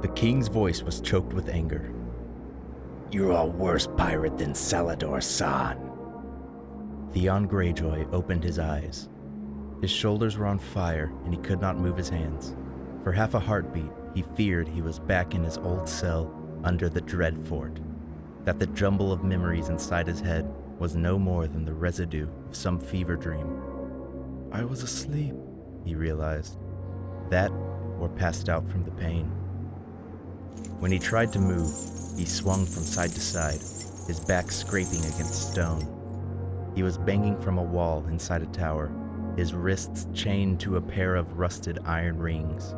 The king's voice was choked with anger. "You're a worse pirate than Salador San." Theon Greyjoy opened his eyes. His shoulders were on fire and he could not move his hands. For half a heartbeat, he feared he was back in his old cell under the Dread Fort, that the jumble of memories inside his head was no more than the residue of some fever dream. I was asleep, he realized. That, or passed out from the pain. When he tried to move, he swung from side to side, his back scraping against stone. He was banging from a wall inside a tower, his wrists chained to a pair of rusted iron rings.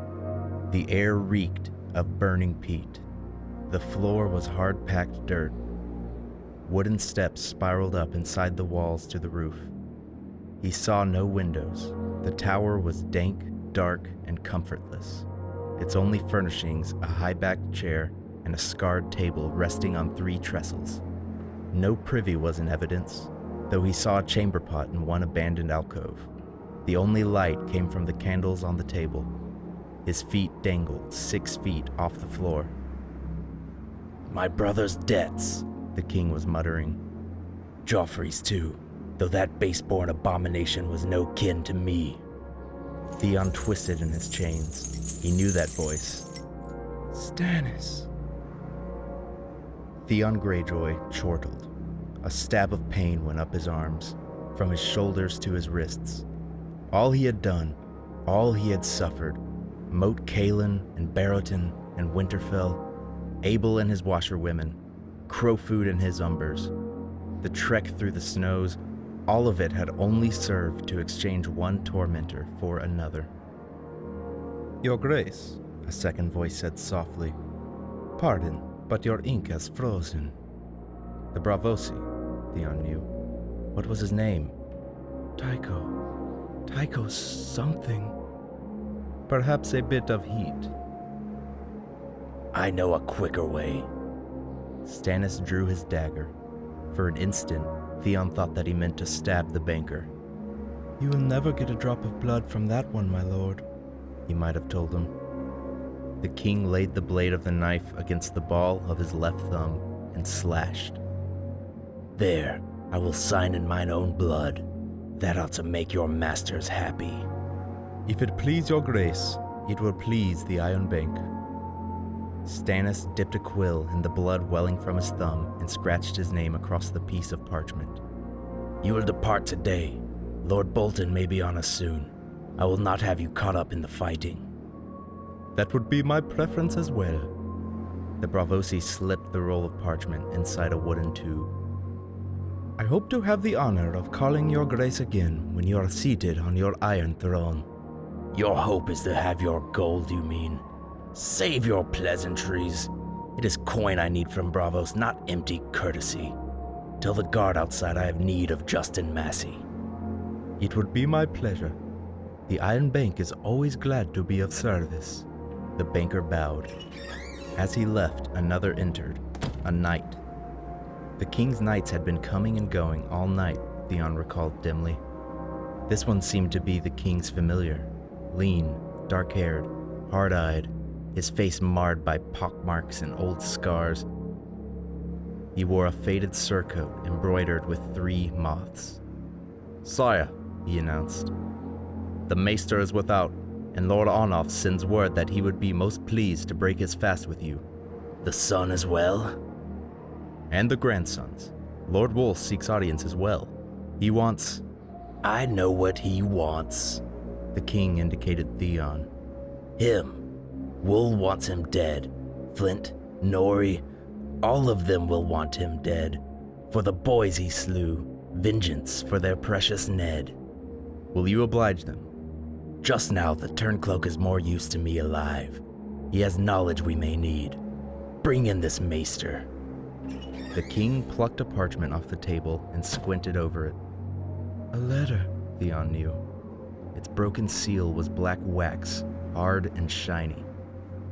The air reeked of burning peat. The floor was hard-packed dirt. Wooden steps spiraled up inside the walls to the roof. He saw no windows. The tower was dank, dark, and comfortless. Its only furnishings, a high-backed chair and a scarred table resting on 3 trestles. No privy was in evidence, though he saw a chamber pot in one abandoned alcove. The only light came from the candles on the table. His feet dangled 6 feet off the floor. "My brother's debts," the king was muttering. "Joffrey's too, though that base-born abomination was no kin to me." Theon twisted in his chains. He knew that voice. Stannis. Theon Greyjoy chortled. A stab of pain went up his arms, from his shoulders to his wrists. All he had done, all he had suffered, Moat Cailin and Barrowton and Winterfell, Abel and his washerwomen, Crowfoot and his umbers, the trek through the snows, all of it had only served to exchange one tormentor for another. Your Grace, a second voice said softly. Pardon, but your ink has frozen. The Bravosi, Theon knew. What was his name? Tycho something. Perhaps a bit of heat. "I know a quicker way." Stannis drew his dagger. For an instant, Theon thought that he meant to stab the banker. You will never get a drop of blood from that one, my lord, he might have told him. The king laid the blade of the knife against the ball of his left thumb and slashed. "There, I will sign in mine own blood. That ought to make your masters happy." If it please your grace, it will please the Iron Bank. Stannis dipped a quill in the blood welling from his thumb and scratched his name across the piece of parchment. "You will depart today. Lord Bolton may be on us soon. I will not have you caught up in the fighting." That would be my preference as well. The Bravosi slipped the roll of parchment inside a wooden tube. I hope to have the honor of calling your grace again when you are seated on your iron throne. Your hope is to have your gold, you mean? Save your pleasantries. It is coin I need from Braavos, not empty courtesy. Tell the guard outside I have need of Justin Massey. It would be my pleasure. The Iron Bank is always glad to be of service. The banker bowed. As he left, another entered, a knight. The king's knights had been coming and going all night, Theon recalled dimly. This one seemed to be the king's familiar. Lean, dark-haired, hard-eyed, his face marred by pockmarks and old scars. He wore a faded surcoat embroidered with 3 moths. Sire, he announced, the maester is without, and Lord Arnulf sends word that he would be most pleased to break his fast with you. The son as well? And the grandsons. Lord Wolf seeks audience as well. He wants... I know what he wants. The king indicated Theon. Him. Wool wants him dead. Flint, Nori, all of them will want him dead. For the boys he slew, vengeance for their precious Ned. Will you oblige them? Just now the Turncloak is more use to me alive. He has knowledge we may need. Bring in this maester. The king plucked a parchment off the table and squinted over it. A letter, Theon knew. Its broken seal was black wax, hard and shiny.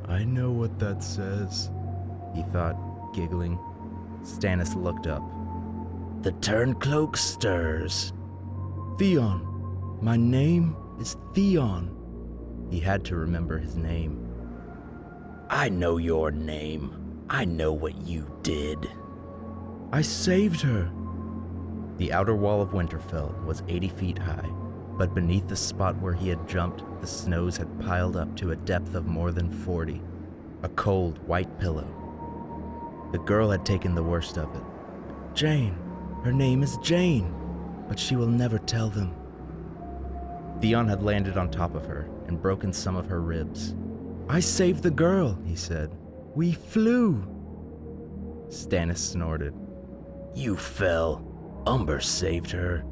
I know what that says, he thought, giggling. Stannis looked up. The Turncloak stirs. Theon. My name is Theon. He had to remember his name. I know your name. I know what you did. I saved her. The outer wall of Winterfell was 80 feet high, but beneath the spot where he had jumped, the snows had piled up to a depth of more than 40. A cold, white pillow. The girl had taken the worst of it. Jane. Her name is Jane, but she will never tell them. Theon had landed on top of her and broken some of her ribs. I saved the girl, he said. We flew. Stannis snorted. You fell. Umber saved her.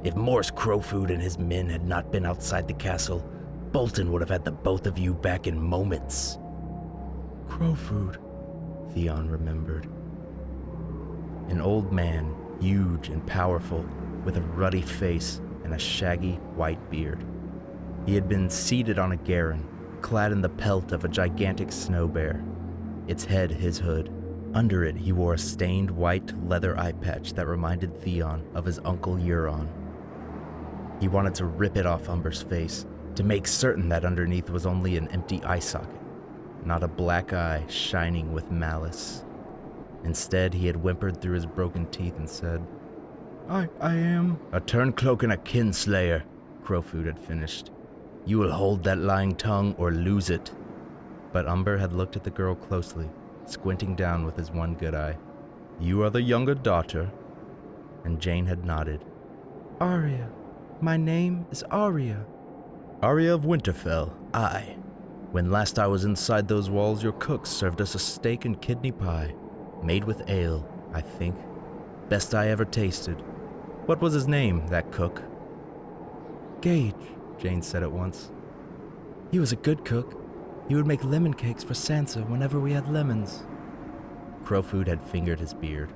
If Morse Crowfoot and his men had not been outside the castle, Bolton would have had the both of you back in moments. Crowfoot, Theon remembered. An old man, huge and powerful, with a ruddy face and a shaggy white beard. He had been seated on a garron, clad in the pelt of a gigantic snow bear, its head his hood. Under it he wore a stained white leather eye patch that reminded Theon of his uncle Euron. He wanted to rip it off Umber's face, to make certain that underneath was only an empty eye socket, not a black eye shining with malice. Instead, he had whimpered through his broken teeth and said, I am... A turncloak and a kinslayer, Crowfoot had finished. You will hold that lying tongue or lose it. But Umber had looked at the girl closely, squinting down with his one good eye. You are the younger daughter? And Jane had nodded. Arya. My name is Arya. Arya of Winterfell, aye. When last I was inside those walls, your cook served us a steak and kidney pie, made with ale, I think. Best I ever tasted. What was his name, that cook? Gage, Jane said at once. He was a good cook. He would make lemon cakes for Sansa whenever we had lemons. Crowfoot had fingered his beard.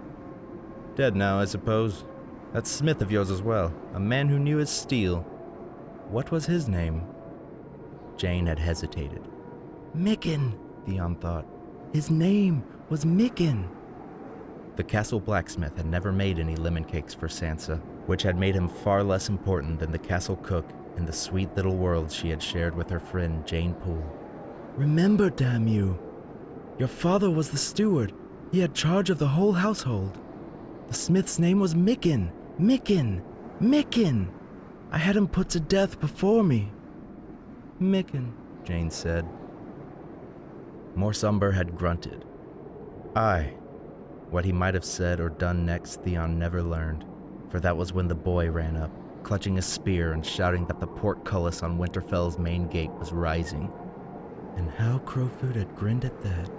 Dead now, I suppose. That smith of yours as well, a man who knew his steel. What was his name? Jane had hesitated. Micken, Theon thought. His name was Micken. The castle blacksmith had never made any lemon cakes for Sansa, which had made him far less important than the castle cook in the sweet little world she had shared with her friend Jane Poole. Remember, damn you! Your father was the steward. He had charge of the whole household. The smith's name was Micken. Micken! Micken! I had him put to death before me. Micken, Jane said. Morse Umber had grunted. Aye. What he might have said or done next, Theon never learned, for that was when the boy ran up, clutching a spear and shouting that the portcullis on Winterfell's main gate was rising. And how Crowfoot had grinned at that.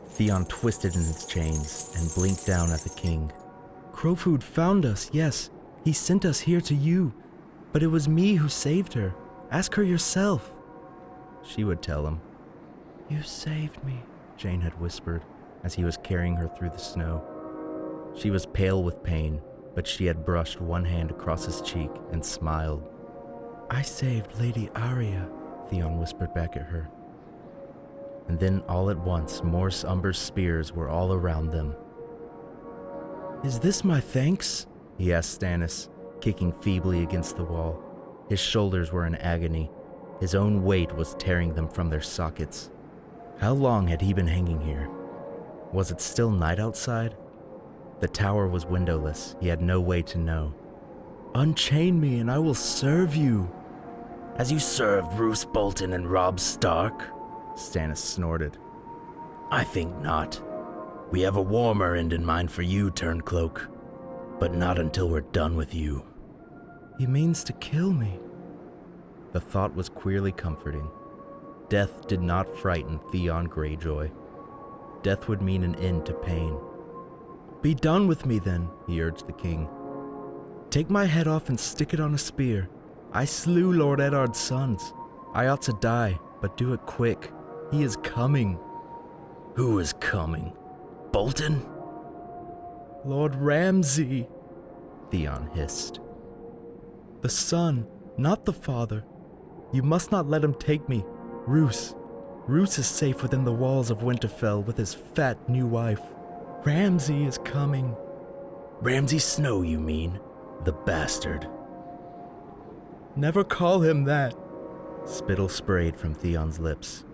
Theon twisted in his chains and blinked down at the king. Crowfoot found us, yes. He sent us here to you. But it was me who saved her. Ask her yourself. She would tell him. You saved me, Jane had whispered as he was carrying her through the snow. She was pale with pain, but she had brushed one hand across his cheek and smiled. I saved Lady Arya, Theon whispered back at her. And then all at once, Morse Umber's spears were all around them. Is this my thanks? He asked Stannis, kicking feebly against the wall. His shoulders were in agony. His own weight was tearing them from their sockets. How long had he been hanging here? Was it still night outside? The tower was windowless. He had no way to know. Unchain me and I will serve you. As you served Roose Bolton and Robb Stark? Stannis snorted. I think not. We have a warmer end in mind for you, Turncloak. But not until we're done with you. He means to kill me. The thought was queerly comforting. Death did not frighten Theon Greyjoy. Death would mean an end to pain. Be done with me then, he urged the king. Take my head off and stick it on a spear. I slew Lord Eddard's sons. I ought to die, but do it quick. He is coming. Who is coming? Bolton? Lord Ramsay, Theon hissed. The son, not the father. You must not let him take me. Roose. Roose is safe within the walls of Winterfell with his fat new wife. Ramsay is coming. Ramsay Snow, you mean? The bastard. Never call him that. Spittle sprayed from Theon's lips.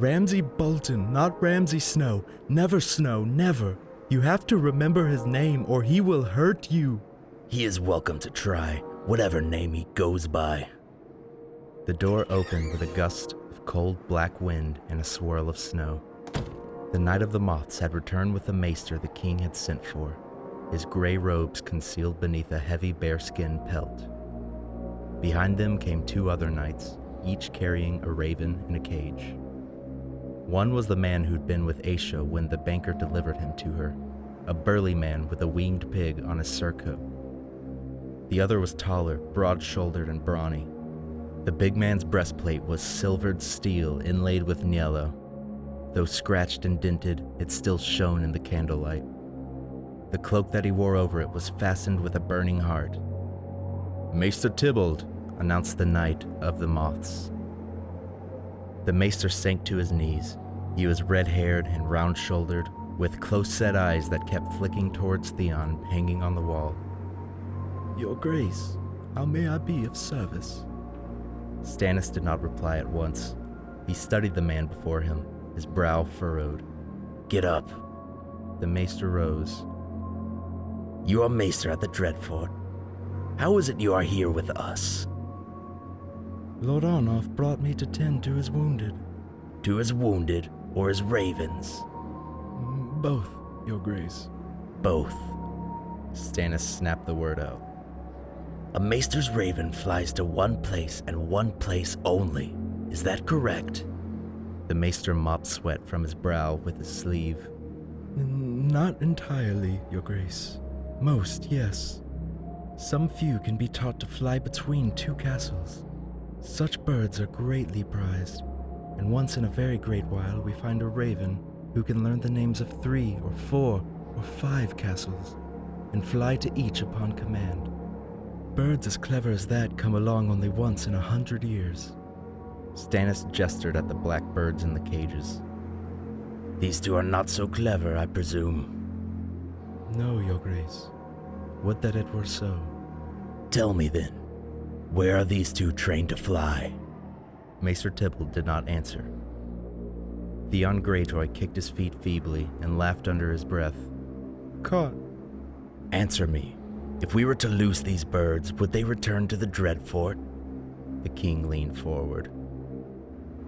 Ramsay Bolton, not Ramsay Snow. Never Snow, never. You have to remember his name or he will hurt you. He is welcome to try, whatever name he goes by. The door opened with a gust of cold black wind and a swirl of snow. The Knight of the Moths had returned with the maester the king had sent for, his gray robes concealed beneath a heavy bearskin pelt. Behind them came two other knights, each carrying a raven in a cage. One was the man who'd been with Aisha when the banker delivered him to her, a burly man with a winged pig on his surcoat. The other was taller, broad-shouldered, and brawny. The big man's breastplate was silvered steel inlaid with yellow. Though scratched and dinted, it still shone in the candlelight. The cloak that he wore over it was fastened with a burning heart. "Maester Tybalt," announced the Knight of the Moths. The maester sank to his knees. He was red-haired and round-shouldered, with close-set eyes that kept flicking towards Theon hanging on the wall. "Your Grace, how may I be of service?" Stannis did not reply at once. He studied the man before him, his brow furrowed. "Get up." The maester rose. "You are maester at the Dreadfort. How is it you are here with us?" "Lord Arnulf brought me to tend to his wounded." "To his wounded or his ravens?" "Both, Your Grace." "Both." Stannis snapped the word out. "A maester's raven flies to one place and one place only. Is that correct?" The maester mopped sweat from his brow with his sleeve. "Not entirely, Your Grace. Most, yes. Some few can be taught to fly between two castles. Such birds are greatly prized, and once in a very great while we find a raven who can learn the names of 3 or 4 or 5 castles, and fly to each upon command. Birds as clever as that come along only once in 100 years. Stannis gestured at the black birds in the cages. "These two are not so clever, I presume." "No, Your Grace. Would that it were so." "Tell me then, where are these two trained to fly?" Maester Tybalt did not answer. Theon Greyjoy kicked his feet feebly and laughed under his breath. "Caught." "Answer me. If we were to lose these birds, would they return to the Dreadfort?" The king leaned forward.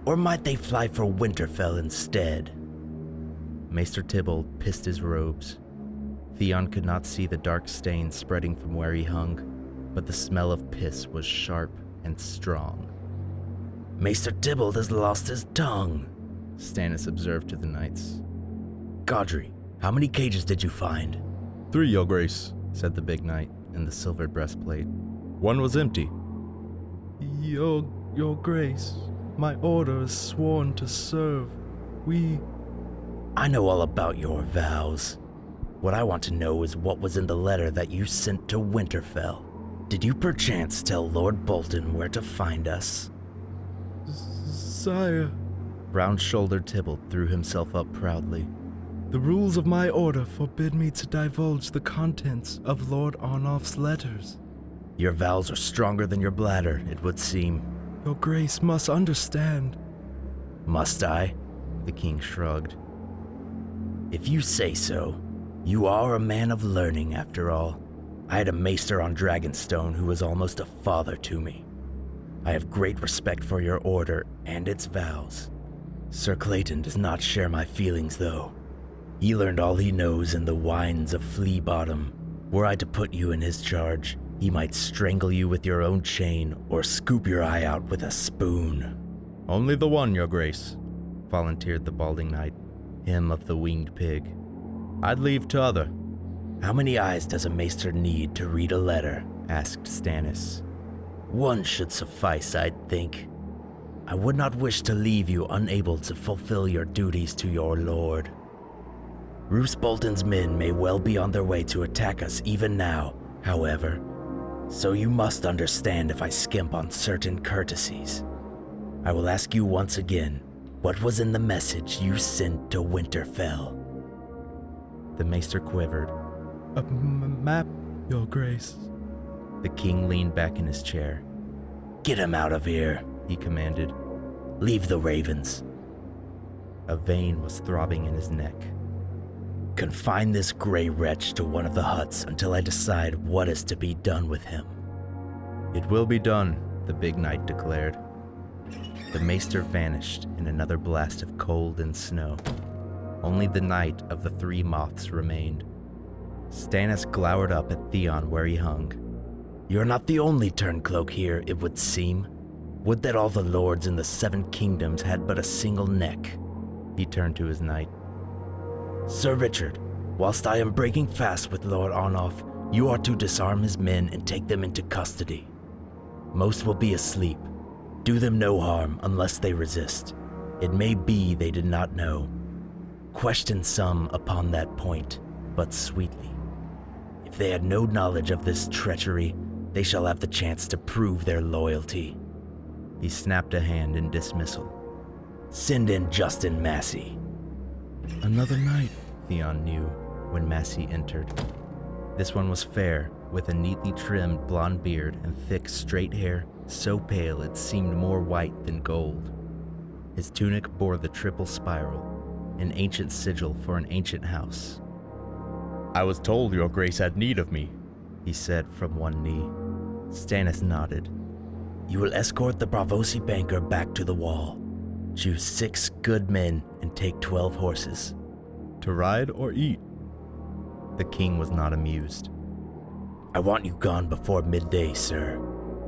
"Or might they fly for Winterfell instead?" Maester Tybalt pissed his robes. Theon could not see the dark stains spreading from where he hung, but the smell of piss was sharp and strong. "Maester Tybalt has lost his tongue," Stannis observed to the knights. "Godry, how many cages did you find?" 3, Your Grace," said the big knight in the silvered breastplate. "One was empty." Your Grace, my order is sworn to serve. I know all about your vows. What I want to know is what was in the letter that you sent to Winterfell. Did you perchance tell Lord Bolton where to find us?" "Sire," round-shouldered Tybalt threw himself up proudly. "The rules of my order forbid me to divulge the contents of Lord Arnulf's letters." "Your vows are stronger than your bladder, it would seem." "Your Grace must understand." "Must I?" The king shrugged. "If you say so. You are a man of learning, after all. I had a maester on Dragonstone who was almost a father to me. I have great respect for your order and its vows. Sir Clayton does not share my feelings, though. He learned all he knows in the wines of Flea Bottom. Were I to put you in his charge, he might strangle you with your own chain or scoop your eye out with a spoon." "Only the one, Your Grace," volunteered the balding knight, him of the winged pig. "I'd leave t'other." "How many eyes does a maester need to read a letter?" asked Stannis. "One should suffice, I'd think. I would not wish to leave you unable to fulfill your duties to your lord. Roose Bolton's men may well be on their way to attack us even now, however, so you must understand if I skimp on certain courtesies. I will ask you once again, what was in the message you sent to Winterfell?" The maester quivered. "A map, Your Grace." The king leaned back in his chair. "Get him out of here," he commanded. "Leave the ravens." A vein was throbbing in his neck. Confine this gray wretch to one of the huts until I decide what is to be done with him. It will be done, the big knight declared. The maester vanished in another blast of cold and snow. Only the night of the three moths remained. Stannis glowered up at Theon where he hung. You're not the only turncloak here, it would seem. Would that all the lords in the 7 kingdoms had but a single neck. He turned to his knight. Sir Richard, whilst I am breaking fast with Lord Arnulf, you are to disarm his men and take them into custody. Most will be asleep. Do them no harm unless they resist. It may be they did not know. Question some upon that point, but sweetly. If they had no knowledge of this treachery, they shall have the chance to prove their loyalty. He snapped a hand in dismissal. Send in Justin Massey. Another night, Theon knew when Massey entered. This one was fair, with a neatly trimmed blonde beard and thick, straight hair, so pale it seemed more white than gold. His tunic bore the triple spiral, an ancient sigil for an ancient house. "I was told your grace had need of me," he said from one knee. Stannis nodded. You will escort the Bravosi banker back to the wall. Choose 6 good men and take 12 horses. To ride or eat? The king was not amused. I want you gone before midday, sir.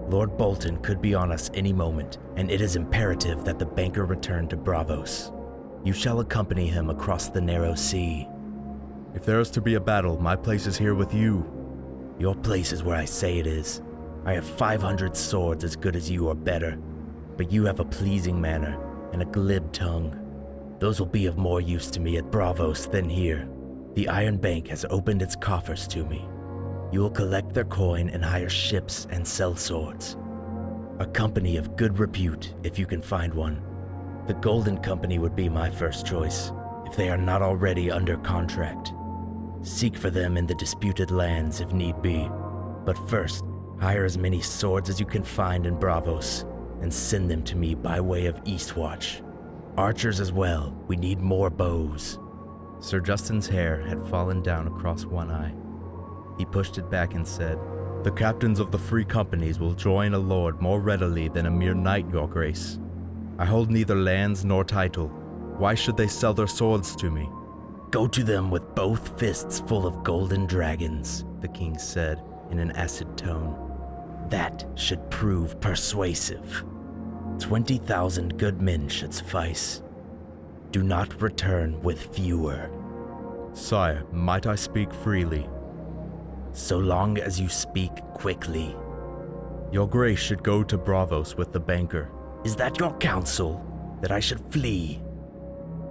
Lord Bolton could be on us any moment, and it is imperative that the banker return to Braavos. You shall accompany him across the narrow sea. If there is to be a battle, my place is here with you. Your place is where I say it is. I have 500 swords as good as you or better, but you have a pleasing manner and a glib tongue. Those will be of more use to me at Braavos than here. The Iron Bank has opened its coffers to me. You will collect their coin and hire ships and sell swords. A company of good repute, if you can find one. The Golden Company would be my first choice, if they are not already under contract. Seek for them in the disputed lands if need be, but first, hire as many swords as you can find in Braavos, and send them to me by way of Eastwatch. Archers as well, we need more bows. Sir Justin's hair had fallen down across one eye. He pushed it back and said, The captains of the free companies will join a lord more readily than a mere knight, your grace. I hold neither lands nor title. Why should they sell their swords to me? Go to them with both fists full of golden dragons, the king said in an acid tone. That should prove persuasive. 20,000 good men should suffice. Do not return with fewer. Sire, might I speak freely? So long as you speak quickly. Your grace should go to Braavos with the banker. Is that your counsel, that I should flee?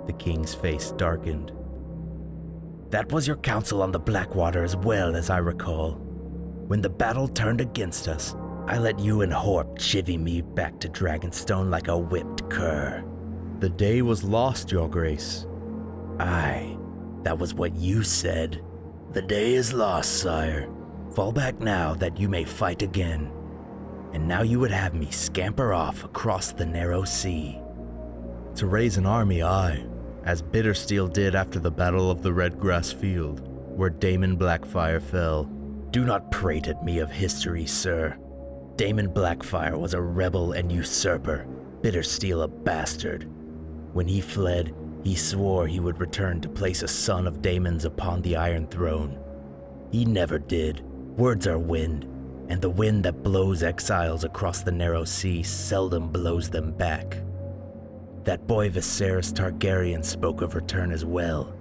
The king's face darkened. That was your counsel on the Blackwater as well, as I recall. When the battle turned against us, I let you and Horp chivvy me back to Dragonstone like a whipped cur. The day was lost, your grace. Aye, that was what you said. The day is lost, sire. Fall back now that you may fight again. And now you would have me scamper off across the narrow sea. To raise an army, aye, as Bittersteel did after the Battle of the Redgrass Field, where Daemon Blackfire fell. Do not prate at me of history, sir. Daemon Blackfire was a rebel and usurper, Bittersteel a bastard. When he fled, he swore he would return to place a son of Daemon's upon the Iron Throne. He never did. Words are wind, and the wind that blows exiles across the narrow sea seldom blows them back. That boy Viserys Targaryen spoke of return as well.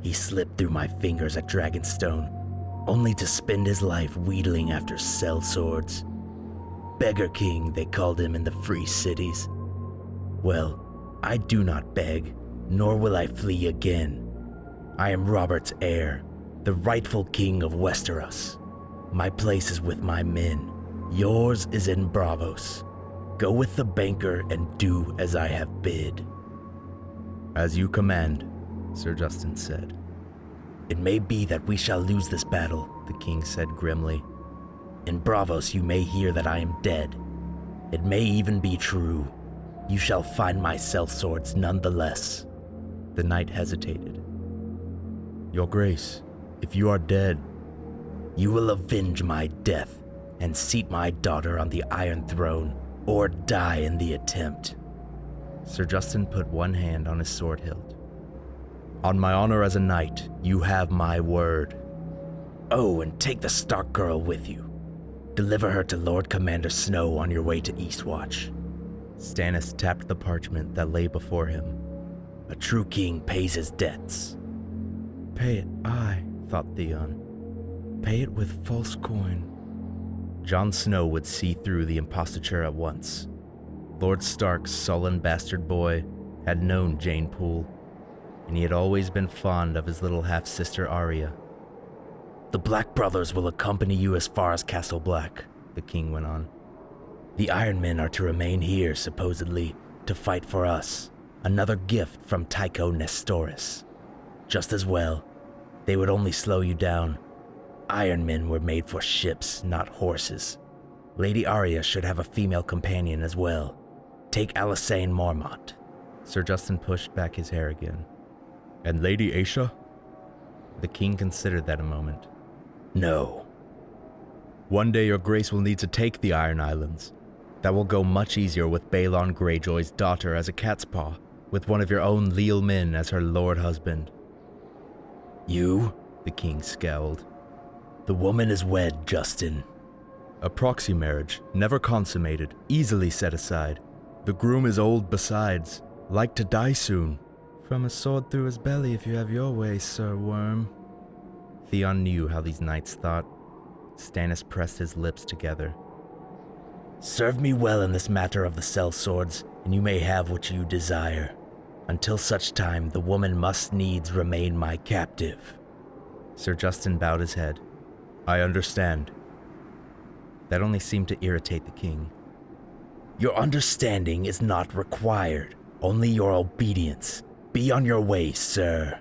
He slipped through my fingers at Dragonstone, only to spend his life wheedling after sellswords. Beggar King, they called him in the free cities. Well, I do not beg, nor will I flee again. I am Robert's heir, the rightful king of Westeros. My place is with my men. Yours is in Braavos. Go with the banker and do as I have bid. As you command, Sir Justin said. It may be that we shall lose this battle, the king said grimly. In Braavos you may hear that I am dead. It may even be true. You shall find my sellswords nonetheless. The knight hesitated. Your Grace, if you are dead, You will avenge my death and seat my daughter on the Iron Throne, or die in the attempt. Sir Justin put one hand on his sword hilt. On my honor as a knight, you have my word. Oh, and take the Stark girl with you. Deliver her to Lord Commander Snow on your way to Eastwatch. Stannis tapped the parchment that lay before him. A true king pays his debts. Pay it, aye, thought Theon. Pay it with false coin. Jon Snow would see through the imposture at once. Lord Stark's sullen bastard boy had known Jane Poole, and he had always been fond of his little half-sister Arya. The Black Brothers will accompany you as far as Castle Black, the king went on. The Iron Men are to remain here, supposedly, to fight for us. Another gift from Tycho Nestoris. Just as well. They would only slow you down. Iron Men were made for ships, not horses. Lady Arya should have a female companion as well. Take Alysanne Mormont. Sir Justin pushed back his hair again. And Lady Aisha? The king considered that a moment. No. One day your grace will need to take the Iron Islands. That will go much easier with Balon Greyjoy's daughter as a cat's paw, with one of your own leal men as her lord husband. You? The king scowled. The woman is wed, Justin. A proxy marriage, never consummated, easily set aside. The groom is old besides, like to die soon. From a sword through his belly if you have your way, Sir Worm. Theon knew how these knights thought. Stannis pressed his lips together. Serve me well in this matter of the sellswords, and you may have what you desire. Until such time, the woman must needs remain my captive. Sir Justin bowed his head. I understand. That only seemed to irritate the king. Your understanding is not required, only your obedience. Be on your way, sir.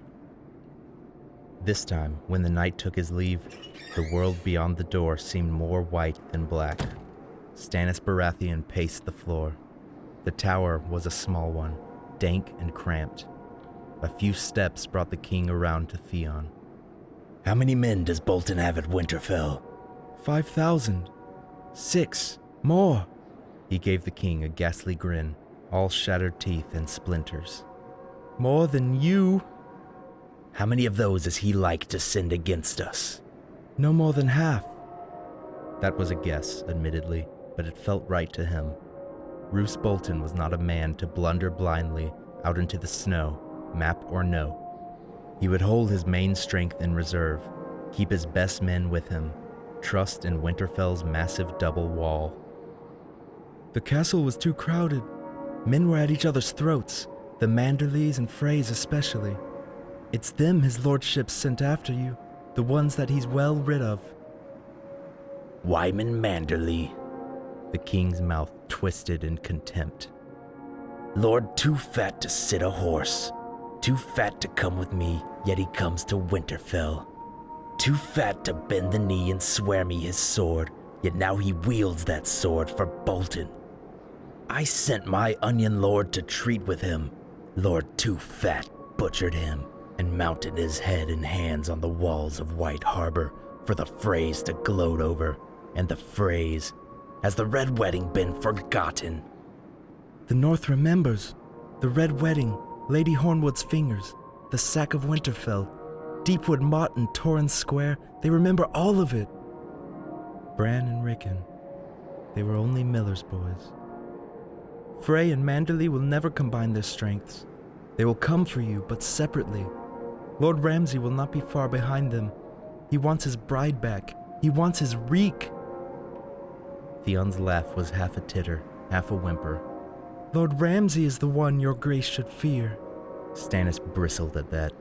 This time, when the knight took his leave, the world beyond the door seemed more white than black. Stannis Baratheon paced the floor. The tower was a small one, dank and cramped. A few steps brought the king around to Theon. How many men does Bolton have at Winterfell? 5,000. 6 more. He gave the king a ghastly grin, all shattered teeth and splinters. More than you. How many of those is he like to send against us? No more than half. That was a guess, admittedly, but it felt right to him. Roose Bolton was not a man to blunder blindly out into the snow, map or no. He would hold his main strength in reserve, keep his best men with him, trust in Winterfell's massive double wall. The castle was too crowded. Men were at each other's throats, the Manderleys and Freys especially. It's them his lordship sent after you, the ones that he's well rid of. Wyman Manderley. The king's mouth twisted in contempt. Lord too fat to sit a horse. Too fat to come with me, yet he comes to Winterfell. Too fat to bend the knee and swear me his sword, yet now he wields that sword for Bolton. I sent my onion lord to treat with him. Lord Too Fat butchered him and mounted his head and hands on the walls of White Harbor for the Freys to gloat over. And the Freys, has the Red Wedding been forgotten? The North remembers. The Red Wedding, Lady Hornwood's fingers, the sack of Winterfell, Deepwood Motte and Torrens Square, they remember all of it. Bran and Rickon, they were only miller's boys. Frey and Manderley will never combine their strengths. They will come for you, but separately. Lord Ramsay will not be far behind them. He wants his bride back. He wants his reek. Theon's laugh was half a titter, half a whimper. Lord Ramsay is the one your grace should fear. Stannis bristled at that.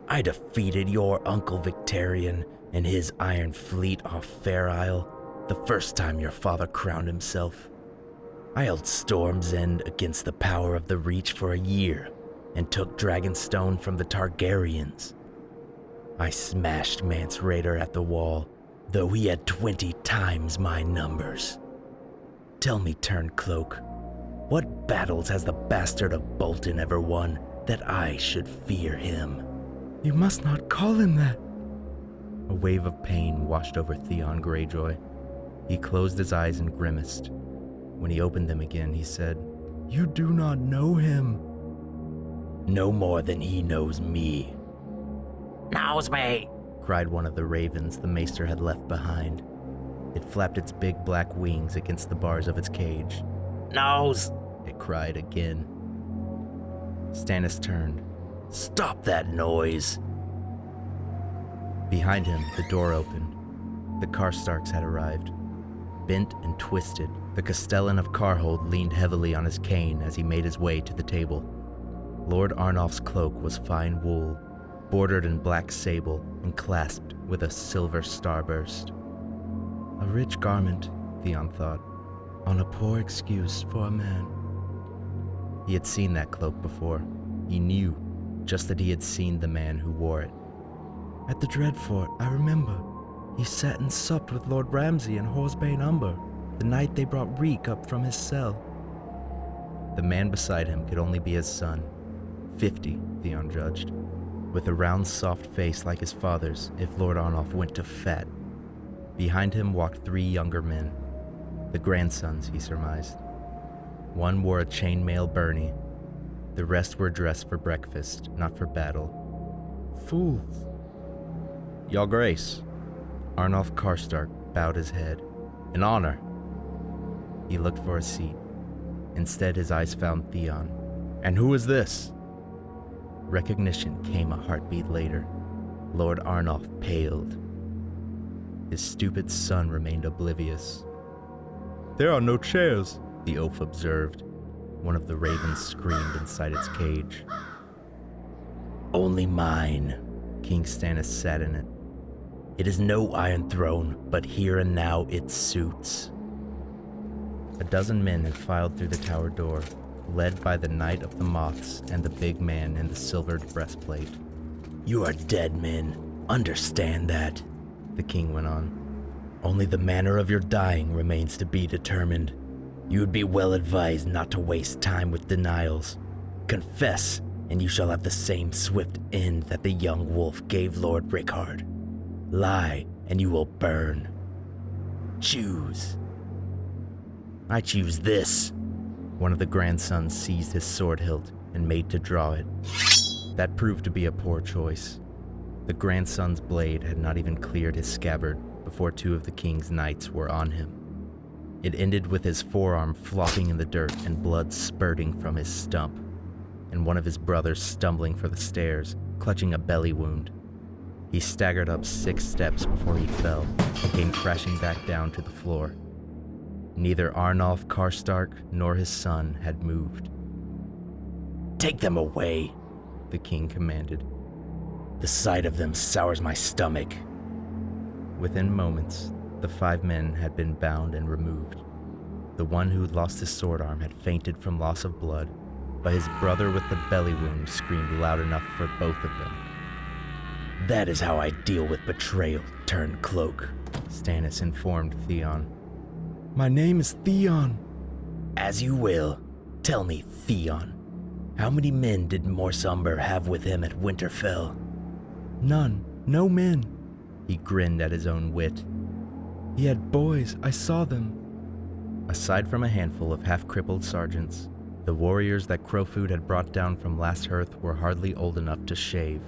I defeated your Uncle Victarion and his Iron Fleet off Fair Isle the first time your father crowned himself. I held Storm's End against the power of the Reach for a year and took Dragonstone from the Targaryens. I smashed Mance Rayder at the wall, though he had 20 times my numbers. Tell me, Turncloak, what battles has the bastard of Bolton ever won that I should fear him. You must not call him that. A wave of pain washed over Theon Greyjoy. He closed his eyes and grimaced. When he opened them again, he said, You do not know him. No more than he knows me. Knows me, cried one of the ravens the maester had left behind. It flapped its big black wings against the bars of its cage. knows. It cried again. Stannis turned. Stop that noise. Behind him, the door opened. The Karstarks had arrived. Bent and twisted, the Castellan of Karhold leaned heavily on his cane as he made his way to the table. Lord Arnulf's cloak was fine wool, bordered in black sable and clasped with a silver starburst. A rich garment, Theon thought, on a poor excuse for a man. He had seen that cloak before. He knew, just that he had seen the man who wore it. At the Dreadfort, I remember. He sat and supped with Lord Ramsay and Horsebane Umber, the night they brought Reek up from his cell. The man beside him could only be his son. 50, Theon judged, with a round, soft face like his father's if Lord Arnulf went to fat. Behind him walked 3 younger men, the grandsons, he surmised. One wore a chainmail byrnie. The rest were dressed for breakfast, not for battle. Fools. Your Grace. Arnulf Karstark bowed his head. An honor. He looked for a seat. Instead, his eyes found Theon. And who is this? Recognition came a heartbeat later. Lord Arnulf paled. His stupid son remained oblivious. There are no chairs, the oaf observed. One of the ravens screamed inside its cage. Only mine. King Stannis sat in it. It is no iron throne, but here and now it suits. A dozen men had filed through the tower door, led by the Knight of the Moths and the big man in the silvered breastplate. You are dead men. Understand that. The king went on. Only the manner of your dying remains to be determined. You would be well advised not to waste time with denials. Confess, and you shall have the same swift end that the young wolf gave Lord Rickard. Lie, and you will burn. Choose. I choose this. One of the grandsons seized his sword hilt and made to draw it. That proved to be a poor choice. The grandson's blade had not even cleared his scabbard before 2 of the king's knights were on him. It ended with his forearm flopping in the dirt and blood spurting from his stump, and one of his brothers stumbling for the stairs, clutching a belly wound. He staggered up 6 steps before he fell and came crashing back down to the floor. Neither Arnulf Karstark nor his son had moved. Take them away, the king commanded. The sight of them sours my stomach. Within moments, the 5 men had been bound and removed. The one who had lost his sword arm had fainted from loss of blood, but his brother with the belly wound screamed loud enough for both of them. That is how I deal with betrayal turned cloak, Stannis informed Theon. My name is Theon. As you will. Tell me, Theon, how many men did Morse Umber have with him at Winterfell? None. No men. He grinned at his own wit. He had boys. I saw them. Aside from a handful of half-crippled sergeants, the warriors that Crowfoot had brought down from Last Hearth were hardly old enough to shave.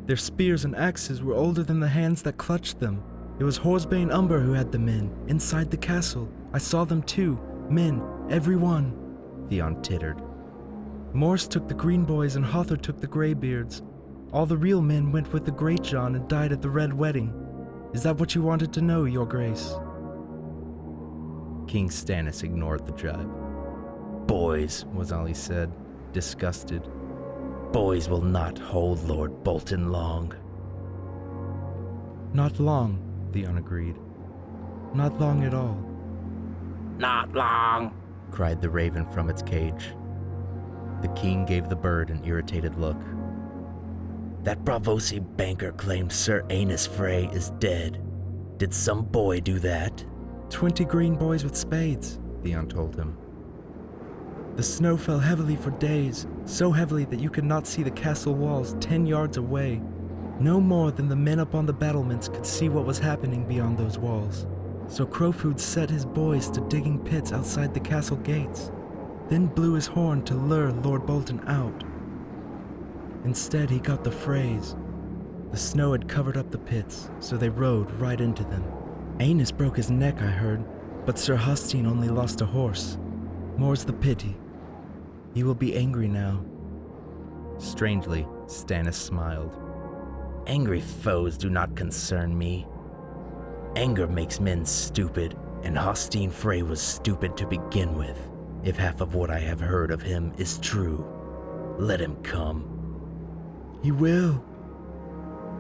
Their spears and axes were older than the hands that clutched them. It was Horsebane Umber who had the men, inside the castle. I saw them too. Men, every one. Theon tittered. Morse took the green boys and Hother took the greybeards. All the real men went with the Greatjon and died at the Red Wedding. Is that what you wanted to know, Your Grace? King Stannis ignored the jibe. Boys, Was all he said, disgusted. Boys will not hold Lord Bolton long. Not long, Theon agreed. Not long at all, Not long. cried the raven from its cage. The king gave the bird an irritated look. That Bravosi banker claimed Sir Aenys Frey is dead. Did some boy do that? 20 green boys with spades, Theon told him. The snow fell heavily for days, so heavily that you could not see the castle walls 10 yards away. No more than the men up on the battlements could see what was happening beyond those walls. So Crowfoot set his boys to digging pits outside the castle gates, then blew his horn to lure Lord Bolton out. Instead, he got the phrase. The snow had covered up the pits, so they rode right into them. Aenus broke his neck, I heard, but Sir Hostine only lost a horse. More's the pity. He will be angry now. Strangely, Stannis smiled. Angry foes do not concern me. Anger makes men stupid, and Hostine Frey was stupid to begin with, if half of what I have heard of him is true. Let him come. He will.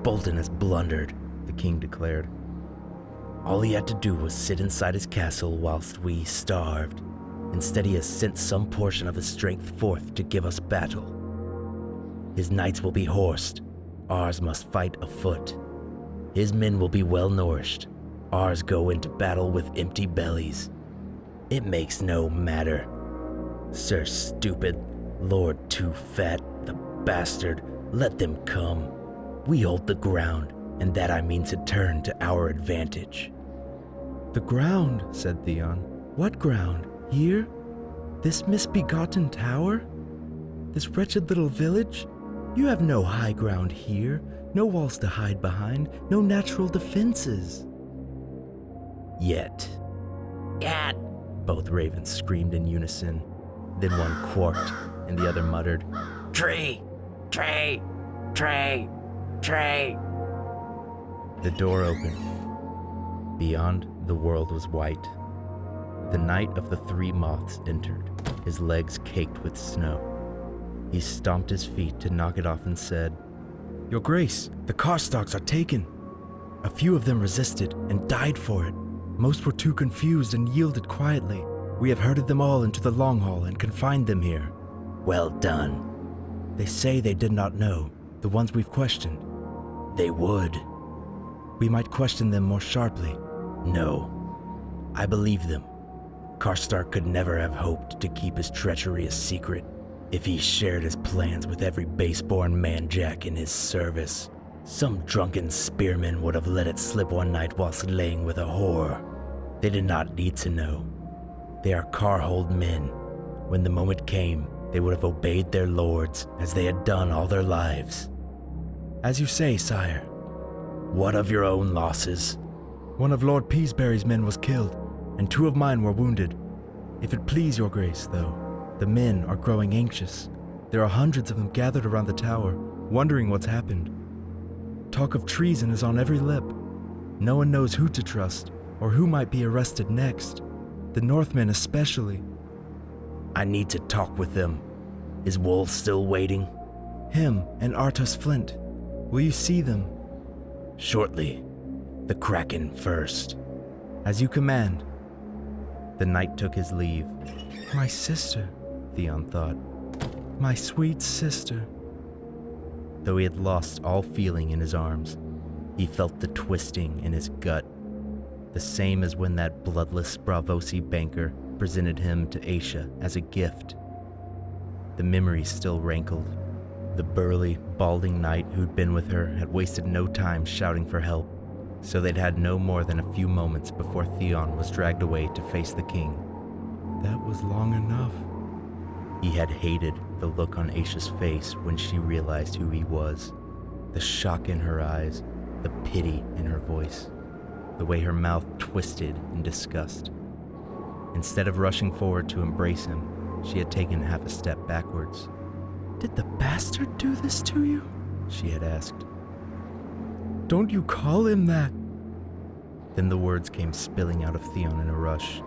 Bolton has blundered, the king declared. All he had to do was sit inside his castle whilst we starved. Instead, he has sent some portion of his strength forth to give us battle. His knights will be horsed. Ours must fight afoot. His men will be well nourished. Ours go into battle with empty bellies. It makes no matter. Sir Stupid, Lord Too Fat, the bastard, let them come. We hold the ground, and that I mean to turn to our advantage. The ground, said Theon. What ground? Here? This misbegotten tower? This wretched little village? You have no high ground here, no walls to hide behind, no natural defenses. Yet, both ravens screamed in unison. Then one quarked, and the other muttered, Tree! Tree! Tree! Tree! The door opened. Beyond, the world was white. The Knight of the Three Moths entered, his legs caked with snow. He stomped his feet to knock it off and said, Your Grace, the Karstocks are taken. A few of them resisted and died for it. Most were too confused and yielded quietly. We have herded them all into the Long Hall and confined them here. Well done. They say they did not know, the ones we've questioned. They would. We might question them more sharply. No, I believe them. Karstark could never have hoped to keep his treachery a secret if he shared his plans with every base-born man-jack in his service. Some drunken spearman would have let it slip one night whilst laying with a whore. They did not need to know. They are Carhold men. When the moment came, they would have obeyed their lords as they had done all their lives. As you say, sire. What of your own losses? One of Lord Peaseberry's men was killed, and 2 of mine were wounded. If it please your grace, though, the men are growing anxious. There are hundreds of them gathered around the tower, wondering what's happened. Talk of treason is on every lip. No one knows who to trust, or who might be arrested next. The Northmen especially. I need to talk with them. Is Wolf still waiting? Him and Artus Flint. Will you see them? Shortly. The Kraken first. As you command. The knight took his leave. My sister, Theon thought. My sweet sister. Though he had lost all feeling in his arms, he felt the twisting in his gut, the same as when that bloodless Bravosi banker presented him to Aisha as a gift. The memory still rankled. The burly, balding knight who'd been with her had wasted no time shouting for help, so they'd had no more than a few moments before Theon was dragged away to face the king. That was long enough. He had hated the look on Aisha's face when she realized who he was, the shock in her eyes, the pity in her voice, the way her mouth twisted in disgust. Instead of rushing forward to embrace him, she had taken half a step backwards. Did the bastard do this to you? She had asked. Don't you call him that? Then the words came spilling out of Theon in a rush.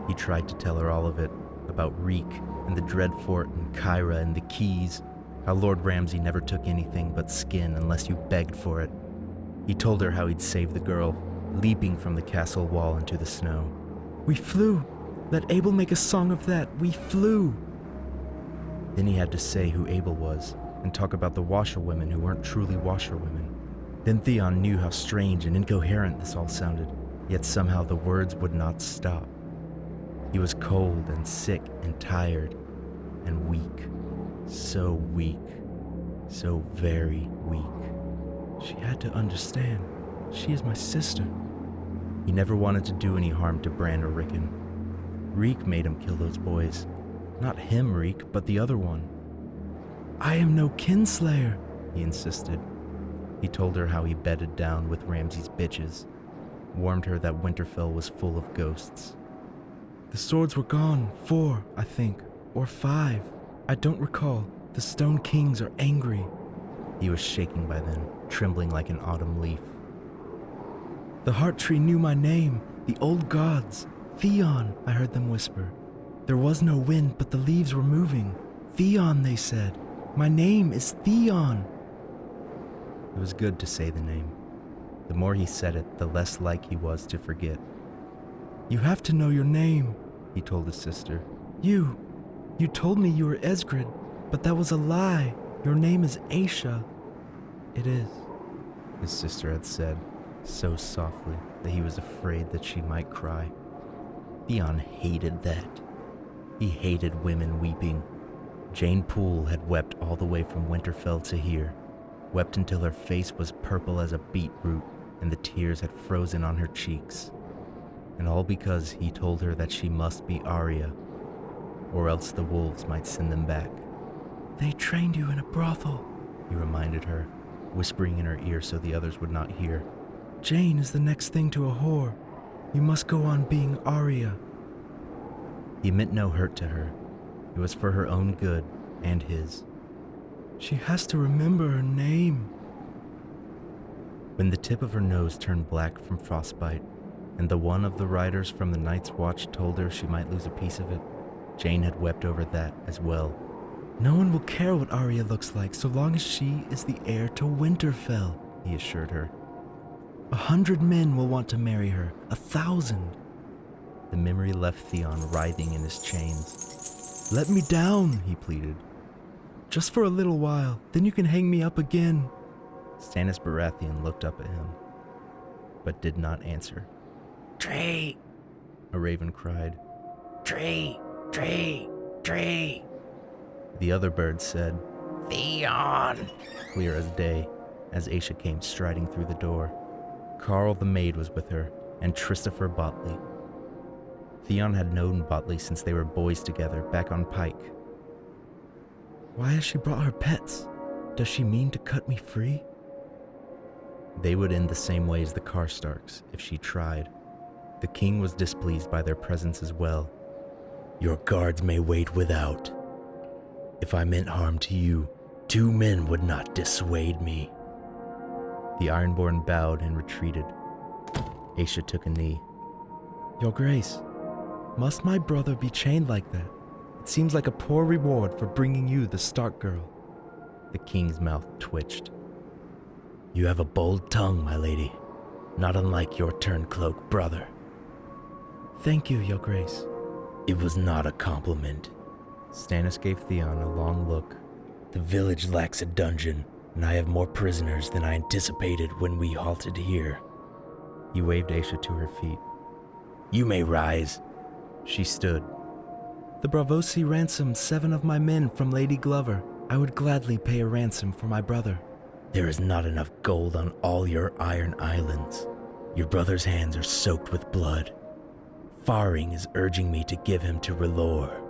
He tried to tell her all of it, about Reek and the Dreadfort and Kyra and the Keys, how Lord Ramsay never took anything but skin unless you begged for it. He told her how he'd saved the girl, leaping from the castle wall into the snow. We flew. Let Abel make a song of that. We flew. Then he had to say who Abel was and talk about the washerwomen who weren't truly washerwomen. Then Theon knew how strange and incoherent this all sounded, yet somehow the words would not stop. He was cold and sick and tired, and weak. So weak. So very weak. She had to understand. She is my sister. He never wanted to do any harm to Bran or Rickon. Reek made him kill those boys. Not him, Reek, but the other one. I am no kinslayer, he insisted. He told her how he bedded down with Ramsay's bitches, warned her that Winterfell was full of ghosts. The swords were gone, 4, I think, or 5. I don't recall. The Stone Kings are angry. He was shaking by then, trembling like an autumn leaf. The Heart Tree knew my name, the old gods. Theon, I heard them whisper. There was no wind, but the leaves were moving. Theon, they said. My name is Theon. It was good to say the name. The more he said it, the less like he was to forget. You have to know your name, he told his sister. You told me you were Esgrid, but that was a lie. Your name is Aisha. It is, his sister had said, so softly that he was afraid that she might cry. Theon hated that. He hated women weeping. Jane Poole had wept all the way from Winterfell to here, wept until her face was purple as a beetroot and the tears had frozen on her cheeks. And all because he told her that she must be Arya, or else the wolves might send them back. They trained you in a brothel, he reminded her, whispering in her ear so the others would not hear. Jane is the next thing to a whore. You must go on being Arya. He meant no hurt to her. It was for her own good and his. She has to remember her name. When the tip of her nose turned black from frostbite, and the one of the riders from the Night's Watch told her she might lose a piece of it, Jane had wept over that as well. No one will care what Arya looks like so long as she is the heir to Winterfell, he assured her. 100 men will want to marry her, 1,000. The memory left Theon writhing in his chains. Let me down, he pleaded. Just for a little while, then you can hang me up again. Stannis Baratheon looked up at him, but did not answer. Tree! A raven cried. Tree! Tree! Tree! The other bird said, Theon! Clear as day, as Aisha came striding through the door. Carl the maid was with her, and Christopher Botley. Theon had known Botley since they were boys together back on Pike. Why has she brought her pets? Does she mean to cut me free? They would end the same way as the Karstarks if she tried. The king was displeased by their presence as well. Your guards may wait without. If I meant harm to you, 2 men would not dissuade me. The Ironborn bowed and retreated. Aisha took a knee. Your Grace, must my brother be chained like that? It seems like a poor reward for bringing you the Stark girl. The king's mouth twitched. You have a bold tongue, my lady, not unlike your turncloak brother. Thank you, Your Grace. It was not a compliment. Stannis gave Theon a long look. The village lacks a dungeon, and I have more prisoners than I anticipated when we halted here. He waved Aisha to her feet. You may rise. She stood. The Braavosi ransomed 7 of my men from Lady Glover. I would gladly pay a ransom for my brother. There is not enough gold on all your Iron Islands. Your brother's hands are soaked with blood. Faring is urging me to give him to R'hllor.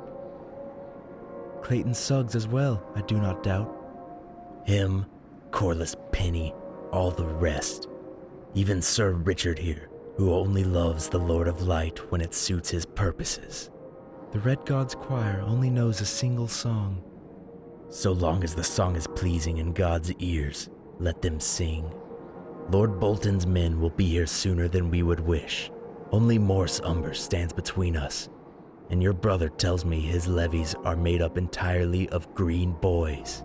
Clayton Suggs as well, I do not doubt. Him, Corlys Penny, all the rest. Even Sir Richard here, who only loves the Lord of Light when it suits his purposes. The Red God's choir only knows a single song. So long as the song is pleasing in God's ears, let them sing. Lord Bolton's men will be here sooner than we would wish. Only Morse Umber stands between us, and your brother tells me his levies are made up entirely of green boys.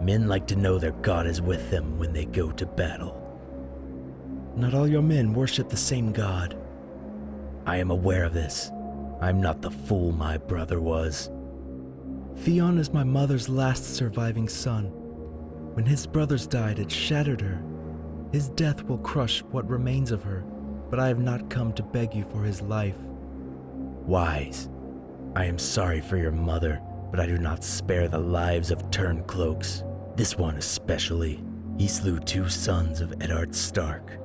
Men like to know their God is with them when they go to battle. Not all your men worship the same God. I am aware of this. I'm not the fool my brother was. Theon is my mother's last surviving son. When his brothers died, it shattered her. His death will crush what remains of her, but I have not come to beg you for his life. Wise, I am sorry for your mother, but I do not spare the lives of turncloaks. This one especially. He slew 2 sons of Eddard Stark.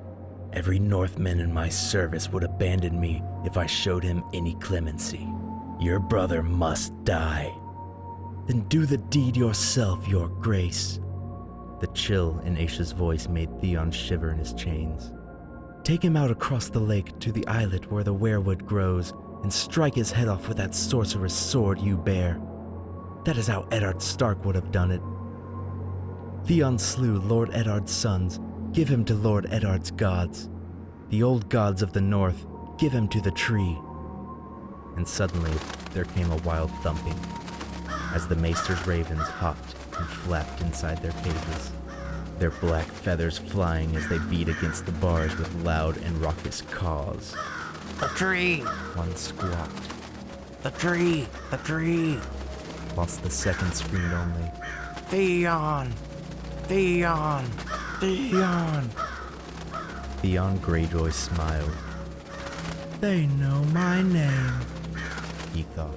Every Northman in my service would abandon me if I showed him any clemency. Your brother must die. Then do the deed yourself, your grace. The chill in Aisha's voice made Theon shiver in his chains. Take him out across the lake to the islet where the weirwood grows, and strike his head off with that sorcerer's sword you bear. That is how Eddard Stark would have done it. Theon slew Lord Eddard's sons. Give him to Lord Eddard's gods. The old gods of the north, give him to the tree. And suddenly, there came a wild thumping, as the maester's ravens hopped and flapped inside their cages, their black feathers flying as they beat against the bars with loud and raucous caws. The tree! One squawked, The tree! The tree! whilst the second screamed only, Theon! Theon! Theon! Theon Greyjoy smiled. They know my name, he thought.